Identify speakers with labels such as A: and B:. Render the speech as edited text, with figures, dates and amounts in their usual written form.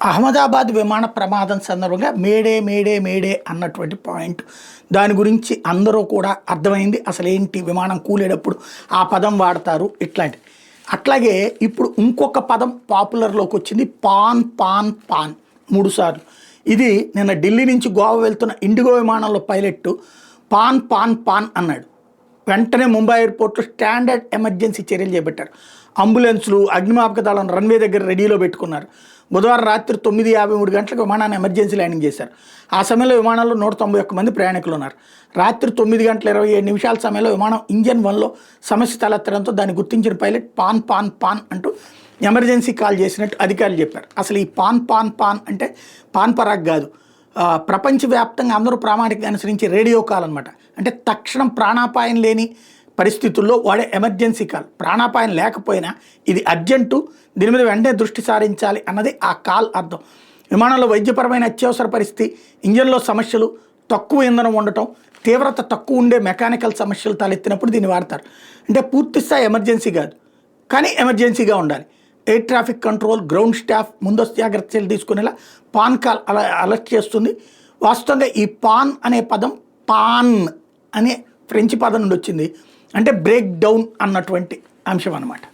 A: అహ్మదాబాద్ విమాన ప్రమాదం సందర్భంగా మేడే మేడే మేడే అన్నటువంటి పాయింట్ దాని గురించి అందరూ కూడా అర్థమైంది. అసలు ఏంటి విమానం కూలేటప్పుడు ఆ పదం వాడతారు ఇట్లాంటి. అట్లాగే ఇప్పుడు ఇంకొక పదం పాపులర్లోకి వచ్చింది, పాన్ పాన్ పాన్ 3 సార్లు. ఇది నిన్న ఢిల్లీ నుంచి గోవా వెళ్తున్న ఇండిగో విమానంలో పైలట్ పాన్ పాన్ పాన్ అన్నాడు. వెంటనే ముంబై ఎయిర్పోర్ట్లో స్టాండర్డ్ ఎమర్జెన్సీ చర్యలు చేపట్టారు. అంబులెన్స్లు, అగ్నిమాపక దళం రన్వే దగ్గర రెడీలో పెట్టుకున్నారు. బుధవారం రాత్రి 9:53 గంటలకు విమానాన్ని ఎమర్జెన్సీ ల్యాండింగ్ చేశారు. ఆ సమయంలో విమానంలో 191 మంది ప్రయాణికులు ఉన్నారు. రాత్రి 9:27 సమయంలో విమానం ఇంజన్ 1లో సమస్య తలెత్తడంతో దాన్ని గుర్తించిన పైలట్ పాన్ పాన్ పాన్ అంటూ ఎమర్జెన్సీ కాల్ చేసినట్టు అధికారులు చెప్పారు. అసలు ఈ పాన్ పాన్ పాన్ అంటే పాన్ పరాగ్ కాదు, ప్రపంచవ్యాప్తంగా అందరూ ప్రామాణికంగా అనుసరించి రేడియో కాల్ అనమాట. అంటే తక్షణం ప్రాణాపాయం లేని పరిస్థితుల్లో వాడే ఎమర్జెన్సీ కాల్. ప్రాణాపాయం లేకపోయినా ఇది అర్జెంటు, దీని మీద వెంటనే దృష్టి సారించాలి అన్నది ఆ కాల్ అర్థం. విమానంలో వైద్యపరమైన అత్యవసర పరిస్థితి, ఇంజన్లో సమస్యలు, తక్కువ ఇంధనం ఉండటం, తీవ్రత తక్కువ ఉండే మెకానికల్ సమస్యలు తలెత్తినప్పుడు దీన్ని వాడతారు. అంటే పూర్తిస్థాయి ఎమర్జెన్సీ కాదు, కానీ ఎమర్జెన్సీగా ఉండాలి. Air traffic control, ground staff ముందస్తు జాగ్రత్తలు తీసుకునేలా పాన్ కాల్ అలర్ట్ చేస్తుంది. వాస్తవంగా ఈ పాన్ అనే పదం పాన్ అనే ఫ్రెంచ్ పదం నుండి వచ్చింది. అంటే బ్రేక్ డౌన్ అన్నటువంటి అంశం అన్నమాట.